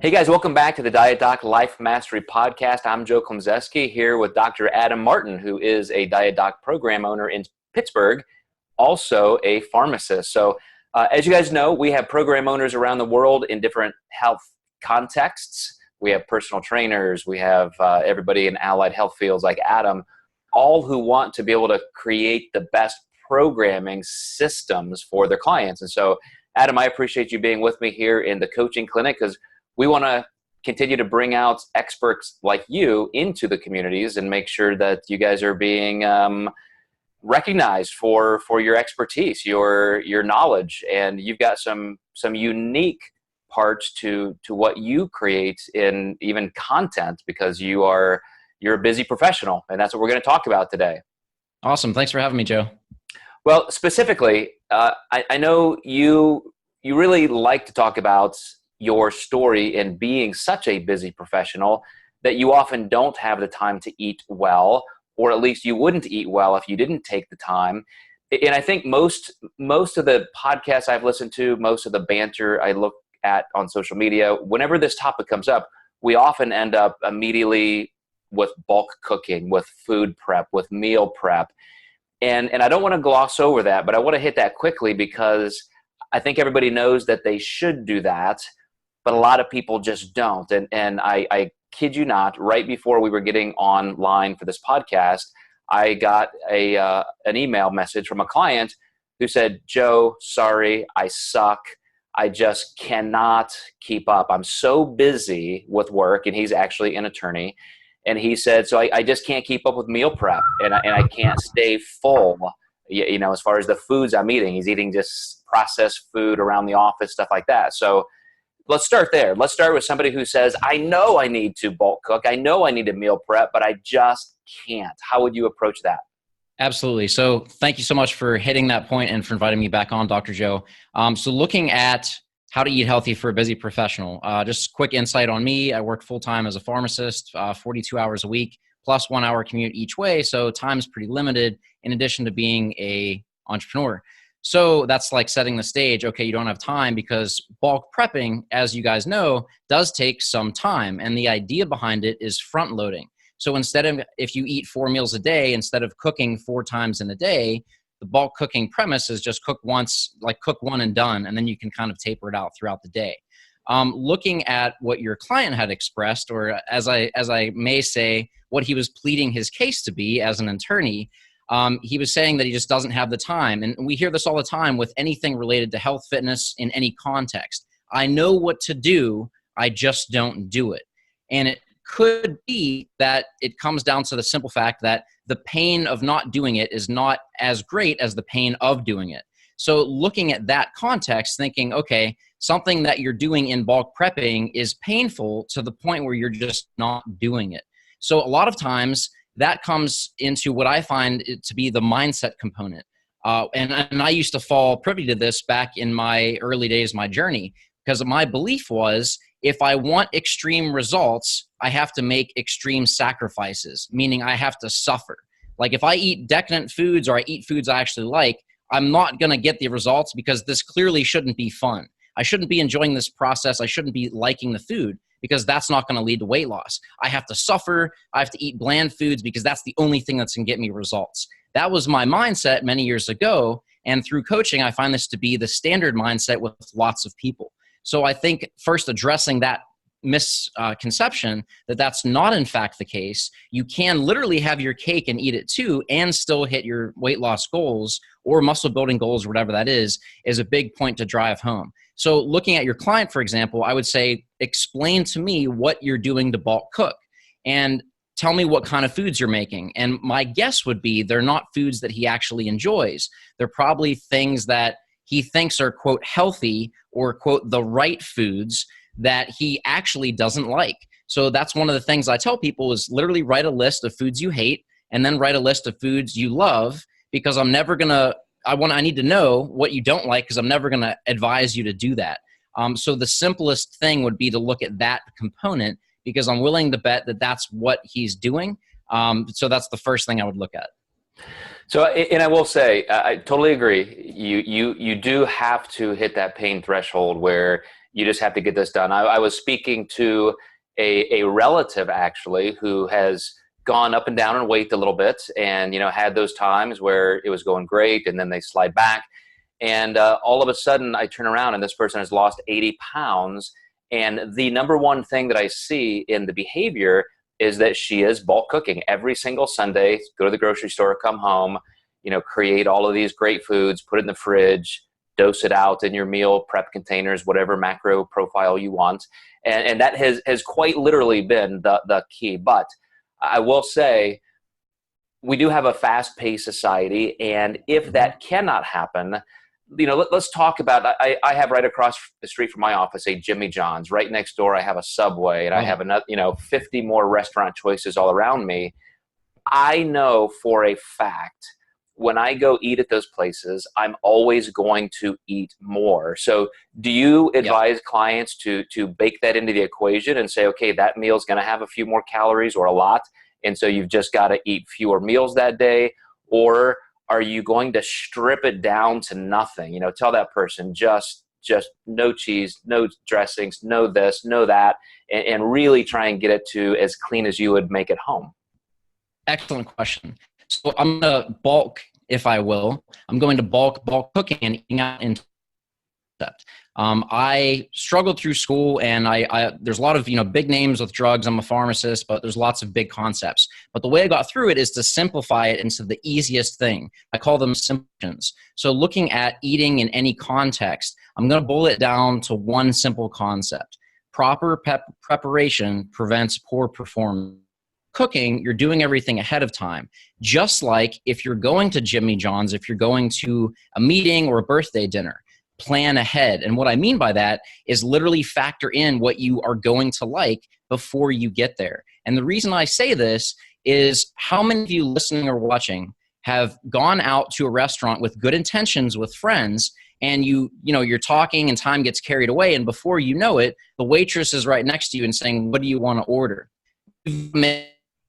Hey guys, welcome back to the Diet Doc Life Mastery Podcast. I'm Joe Klemczewski here with Dr. Adam Martin, who is a Diet Doc program owner in Pittsburgh, also a pharmacist. So as you guys know, we have program owners around the world in different health contexts. We have personal trainers, we have everybody in allied health fields like Adam, all who want to be able to create the best programming systems for their clients. And so Adam, I appreciate you being with me here in the coaching clinic because we want to continue to bring out experts like you into the communities and make sure that you guys are being recognized for your expertise, your knowledge, and you've got some unique parts to what you create in even content because you're a busy professional, and that's what we're going to talk about today. Awesome. Thanks for having me, Joe. Well, specifically, I know you really like to talk about your story in being such a busy professional that you often don't have the time to eat well, or at least you wouldn't eat well if you didn't take the time. And I think most of the podcasts I've listened to, most of the banter I look at on social media, whenever this topic comes up, we often end up immediately with bulk cooking, with food prep, with meal prep. And I don't want to gloss over that, but I want to hit that quickly because I think everybody knows that they should do that, but a lot of people just don't. And I kid you not, right before we were getting online for this podcast, I got an email message from a client who said, Joe, sorry, I suck. I just cannot keep up. I'm so busy with work, and he's actually an attorney. And he said, so I just can't keep up with meal prep, and I can't stay full, as far as the foods I'm eating. He's eating just processed food around the office, stuff like that. So let's start there. Let's start with somebody who says, I know I need to bulk cook. I know I need to meal prep, but I just can't. How would you approach that? Absolutely. So thank you so much for hitting that point and for inviting me back on, Dr. Joe. So looking at how to eat healthy for a busy professional, just quick insight on me. I work full-time as a pharmacist, 42 hours a week, plus 1 hour commute each way. So time's pretty limited in addition to being a entrepreneur. So that's like setting the stage. Okay, you don't have time because bulk prepping, as you guys know, does take some time. And the idea behind it is front loading. So instead of, if you eat 4 meals a day, instead of cooking 4 times in a day, the bulk cooking premise is just cook once, like cook one and done, and then you can kind of taper it out throughout the day. Looking at what your client had expressed, or as I may say, what he was pleading his case to be as an attorney, he was saying that he just doesn't have the time. And we hear this all the time with anything related to health, fitness in any context. I know what to do, I just don't do it. And it could be that it comes down to the simple fact that the pain of not doing it is not as great as the pain of doing it. So looking at that context, thinking, okay, something that you're doing in bulk prepping is painful to the point where you're just not doing it. So a lot of times that comes into what I find it to be the mindset component. And I used to fall privy to this back in my early days, my journey, because my belief was if I want extreme results, I have to make extreme sacrifices, meaning I have to suffer. Like if I eat decadent foods or I eat foods I actually like, I'm not going to get the results because this clearly shouldn't be fun. I shouldn't be enjoying this process. I shouldn't be liking the food because that's not going to lead to weight loss. I have to suffer. I have to eat bland foods because that's the only thing that's going to get me results. That was my mindset many years ago. And through coaching, I find this to be the standard mindset with lots of people. So I think first addressing that misconception that that's not in fact the case. You can literally have your cake and eat it too and still hit your weight loss goals or muscle building goals, whatever that is a big point to drive home. So looking at your client, for example, I would say, explain to me what you're doing to bulk cook and tell me what kind of foods you're making. And my guess would be they're not foods that he actually enjoys. They're probably things that he thinks are, quote, healthy or, quote, the right foods that he actually doesn't like. So that's one of the things I tell people is literally write a list of foods you hate and then write a list of foods you love, because I need to know what you don't like because I'm never going to advise you to do that. So the simplest thing would be to look at that component because I'm willing to bet that that's what he's doing. So that's the first thing I would look at. So, and I will say, I totally agree. You do have to hit that pain threshold where you just have to get this done. I was speaking to a relative actually who has gone up and down in weight a little bit, and had those times where it was going great, and then they slide back, and all of a sudden I turn around and this person has lost 80 pounds, and the number one thing that I see in the behavior is that she is bulk cooking every single Sunday. Go to the grocery store, come home, create all of these great foods, put it in the fridge, dose it out in your meal prep containers, whatever macro profile you want. And that has quite literally been the key. But I will say, we do have a fast-paced society, and if that cannot happen, let's talk about. I have right across the street from my office a Jimmy John's. Right next door, I have a Subway, and I have another, 50 more restaurant choices all around me. I know for a fact when I go eat at those places, I'm always going to eat more. So do you advise clients to bake that into the equation and say, okay, that meal is going to have a few more calories or a lot, and so you've just got to eat fewer meals that day? Or are you going to strip it down to nothing? Tell that person just no cheese, no dressings, no this, no that, and really try and get it to as clean as you would make it home. Excellent question. So I'm going to bulk, if I will. I'm going to bulk cooking and eating out into concept. I struggled through school, and there's a lot of big names with drugs. I'm a pharmacist, but there's lots of big concepts. But the way I got through it is to simplify it into the easiest thing. I call them simptions. So looking at eating in any context, I'm going to boil it down to one simple concept. Proper preparation prevents poor performance. Cooking, you're doing everything ahead of time. Just like if you're going to Jimmy John's, if you're going to a meeting or a birthday dinner, plan ahead. And what I mean by that is literally factor in what you are going to like before you get there. And the reason I say this is, how many of you listening or watching have gone out to a restaurant with good intentions with friends, and you're talking and time gets carried away, and before you know it, the waitress is right next to you and saying, what do you want to order?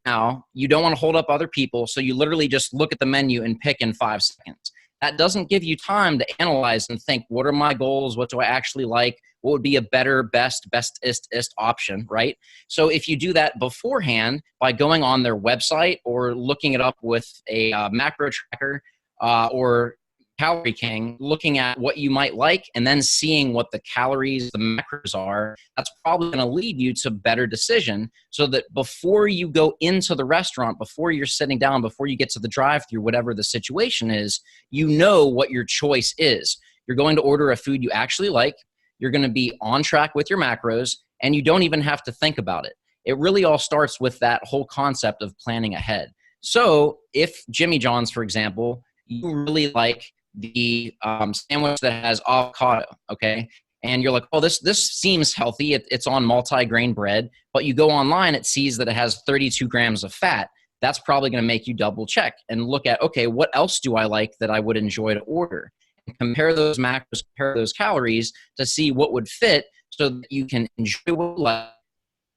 Now, you don't want to hold up other people, so you literally just look at the menu and pick in 5 seconds. That doesn't give you time to analyze and think, what are my goals? What do I actually like? What would be a better, bestest option, right? So if you do that beforehand by going on their website or looking it up with a macro tracker or Calorie King, looking at what you might like and then seeing what the calories, the macros are, that's probably going to lead you to a better decision, so that before you go into the restaurant, before you're sitting down, before you get to the drive-thru, whatever the situation is, you know what your choice is. You're going to order a food you actually like, you're going to be on track with your macros, and you don't even have to think about it. It really all starts with that whole concept of planning ahead. So if Jimmy John's, for example, you really like the sandwich that has avocado, okay? And you're like, oh, this seems healthy. It's on multi-grain bread, but you go online, it sees that it has 32 grams of fat. That's probably going to make you double check and look at, okay, what else do I like that I would enjoy to order? And compare those macros, compare those calories to see what would fit, so that you can enjoy what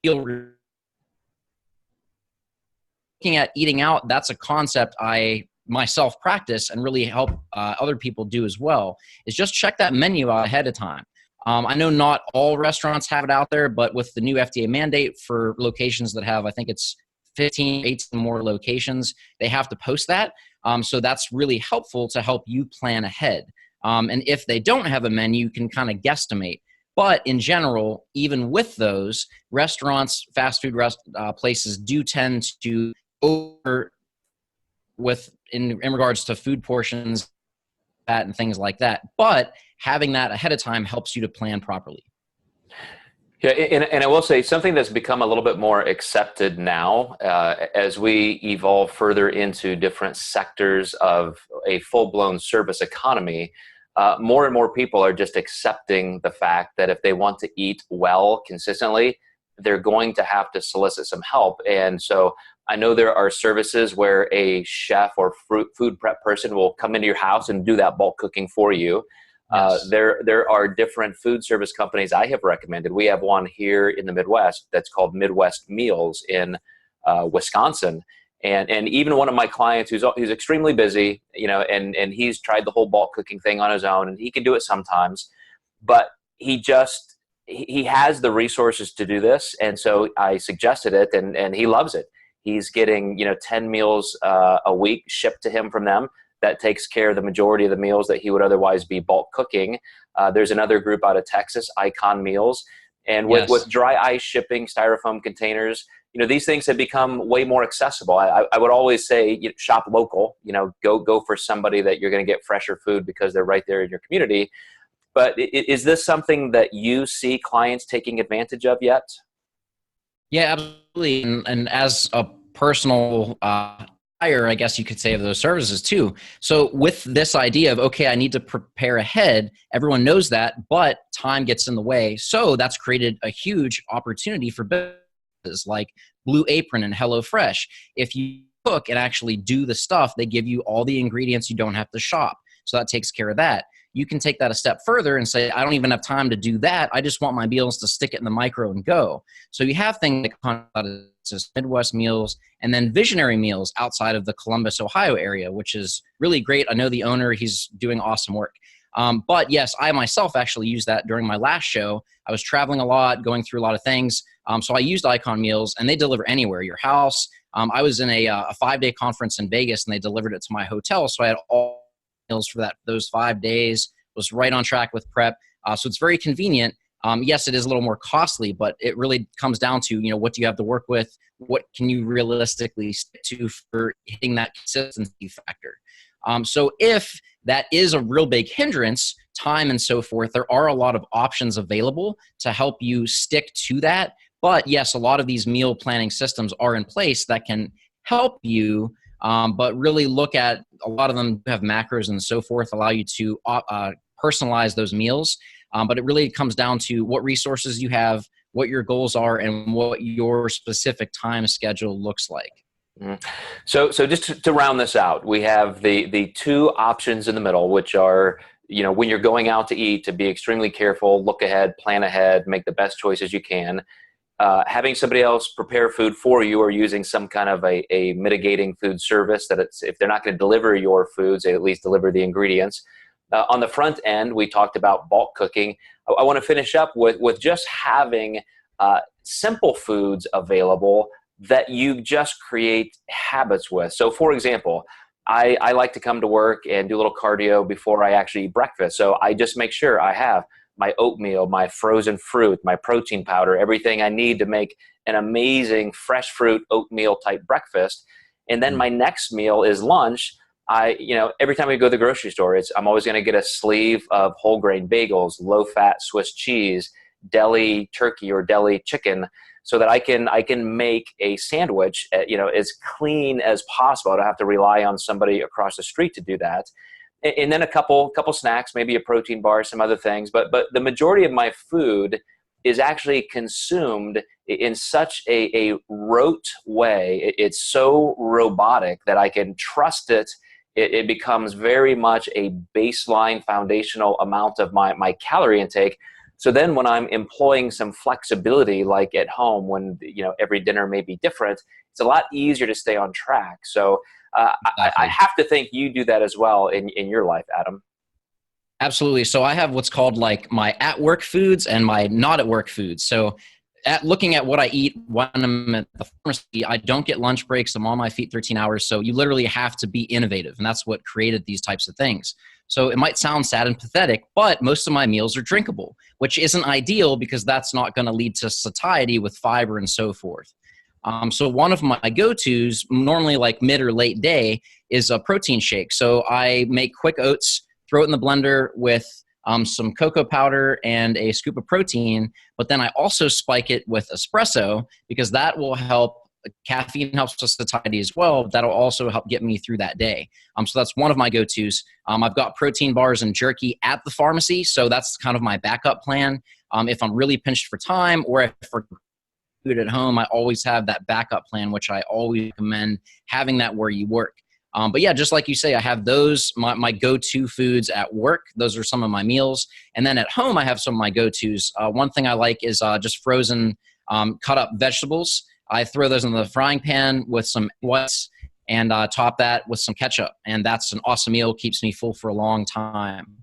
you like, feel. Looking at eating out, that's a concept I myself practice and really help other people do as well, is just check that menu out ahead of time. I know not all restaurants have it out there, but with the new FDA mandate for locations that have, I think it's 15, 18 more locations, they have to post that. So that's really helpful to help you plan ahead. And if they don't have a menu, you can kind of guesstimate. But in general, even with those, restaurants, fast food places do tend to over in regards to food portions, fat, and things like that. But having that ahead of time helps you to plan properly. Yeah, and I will say something that's become a little bit more accepted now as we evolve further into different sectors of a full-blown service economy. More and more people are just accepting the fact that if they want to eat well consistently, they're going to have to solicit some help. And so I know there are services where a chef or food prep person will come into your house and do that bulk cooking for you. Yes. There are different food service companies I have recommended. We have one here in the Midwest that's called Midwest Meals in Wisconsin. And even one of my clients who's extremely busy, and he's tried the whole bulk cooking thing on his own, and he can do it sometimes, but he has the resources to do this. And so I suggested it, and he loves it. He's getting 10 meals a week shipped to him from them. That takes care of the majority of the meals that he would otherwise be bulk cooking. There's another group out of Texas, Icon Meals, and with dry ice shipping, styrofoam containers, these things have become way more accessible. I would always say, shop local. Go for somebody that you're going to get fresher food because they're right there in your community. But is this something that you see clients taking advantage of yet? Yeah, absolutely. And as a personal buyer, I guess you could say, of those services too. So with this idea of, okay, I need to prepare ahead, everyone knows that, but time gets in the way. So that's created a huge opportunity for businesses like Blue Apron and HelloFresh. If you cook and actually do the stuff, they give you all the ingredients. You don't have to shop. So that takes care of that. You can take that a step further and say, I don't even have time to do that. I just want my meals to stick it in the micro and go. So you have things like Midwest Meals and then Visionary Meals outside of the Columbus, Ohio area, which is really great. I know the owner, he's doing awesome work. But yes, I myself actually used that during my last show. I was traveling a lot, going through a lot of things. So I used Icon Meals, and they deliver anywhere, your house. I was in a 5-day conference in Vegas, and they delivered it to my hotel. So I had all meals for those 5 days, was right on track with prep. So it's very convenient. Yes, it is a little more costly, but it really comes down to, what do you have to work with? What can you realistically stick to for hitting that consistency factor? So if that is a real big hindrance, time and so forth, there are a lot of options available to help you stick to that. But yes, a lot of these meal planning systems are in place that can help you, but really look at a lot of them have macros and so forth, allow you to personalize those meals. But it really comes down to what resources you have, what your goals are, and what your specific time schedule looks like. So just to round this out, we have the two options in the middle, which are, when you're going out to eat, to be extremely careful, look ahead, plan ahead, make the best choices you can. Having somebody else prepare food for you, or using some kind of a mitigating food service that if they're not going to deliver your foods, they at least deliver the ingredients. On the front end, we talked about bulk cooking. I want to finish up with just having simple foods available that you just create habits with. So for example, I like to come to work and do a little cardio before I actually eat breakfast. So I just make sure I have my oatmeal, my frozen fruit, my protein powder, everything I need to make an amazing fresh fruit oatmeal type breakfast. And then my next meal is lunch. Every time we go to the grocery store, I'm always going to get a sleeve of whole grain bagels, low fat Swiss cheese, deli turkey or deli chicken, so that I can make a sandwich, as clean as possible. I don't have to rely on somebody across the street to do that. And then a couple snacks, maybe a protein bar, some other things. But the majority of my food is actually consumed in such a rote way. It's so robotic that I can trust it. It becomes very much a baseline foundational amount of my calorie intake. So then when I'm employing some flexibility, like at home, when every dinner may be different, it's a lot easier to stay on track. So I have to think you do that as well in your life, Adam. Absolutely. So I have what's called like my at-work foods and my not-at-work foods. So looking at what I eat when I'm at the pharmacy, I don't get lunch breaks. I'm on my feet 13 hours. So you literally have to be innovative. And that's what created these types of things. So it might sound sad and pathetic, but most of my meals are drinkable, which isn't ideal because that's not going to lead to satiety with fiber and so forth. So one of my go-tos, normally like mid or late day, is a protein shake. So I make quick oats, throw it in the blender with some cocoa powder and a scoop of protein, but then I also spike it with espresso because that will help. Caffeine helps with satiety as well. That'll also help get me through that day. So that's one of my go-tos. I've got protein bars and jerky at the pharmacy, so that's kind of my backup plan. If I'm really pinched for time, or if for food at home, I always have that backup plan, which I always recommend having that where you work. But yeah, just like you say, I have those, my go-to foods at work. Those are some of my meals. And then at home, I have some of my go-tos. One thing I like is just frozen cut up vegetables. I throw those in the frying pan with some whites and top that with some ketchup. And that's an awesome meal, keeps me full for a long time.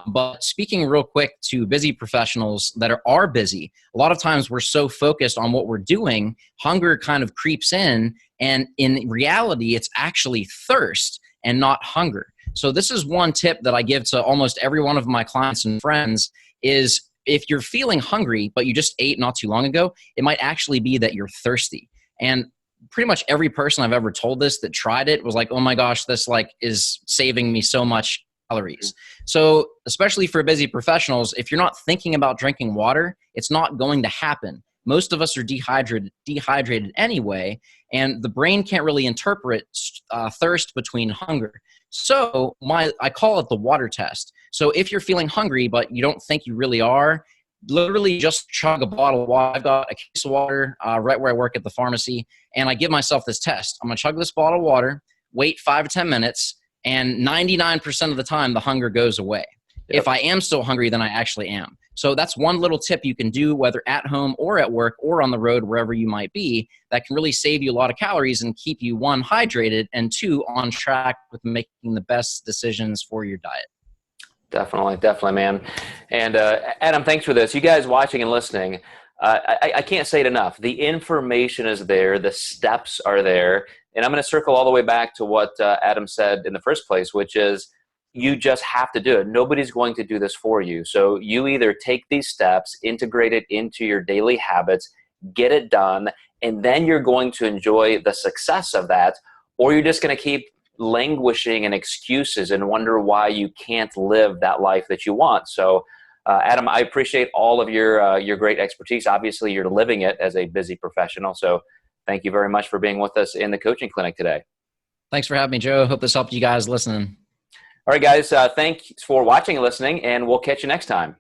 But speaking real quick to busy professionals that are busy, a lot of times we're so focused on what we're doing, hunger kind of creeps in, and in reality, it's actually thirst and not hunger. So this is one tip that I give to almost every one of my clients and friends is if you're feeling hungry, but you just ate not too long ago, it might actually be that you're thirsty. And pretty much every person I've ever told this that tried it was like, oh my gosh, this like is saving me so much calories. So especially for busy professionals, if you're not thinking about drinking water, it's not going to happen. Most of us are dehydrated anyway, and the brain can't really interpret thirst between hunger. So I call it the water test. So if you're feeling hungry, but you don't think you really are, literally just chug a bottle of water. I've got a case of water right where I work at the pharmacy, and I give myself this test. I'm going to chug this bottle of water, wait 5 to 10 minutes, and 99% of the time, the hunger goes away. Yep. If I am still hungry, then I actually am. So that's one little tip you can do, whether at home or at work or on the road, wherever you might be, that can really save you a lot of calories and keep you, one, hydrated, and two, on track with making the best decisions for your diet. Definitely, man. And Adam, thanks for this. You guys watching and listening, I can't say it enough. The information is there. The steps are there. And I'm going to circle all the way back to what Adam said in the first place, which is you just have to do it. Nobody's going to do this for you. So you either take these steps, integrate it into your daily habits, get it done, and then you're going to enjoy the success of that, or you're just going to keep languishing in excuses and wonder why you can't live that life that you want. So Adam, I appreciate all of your great expertise. Obviously, you're living it as a busy professional. So thank you very much for being with us in the coaching clinic today. Thanks for having me, Joe. Hope this helped you guys listening. All right, guys. Thanks for watching and listening, and we'll catch you next time.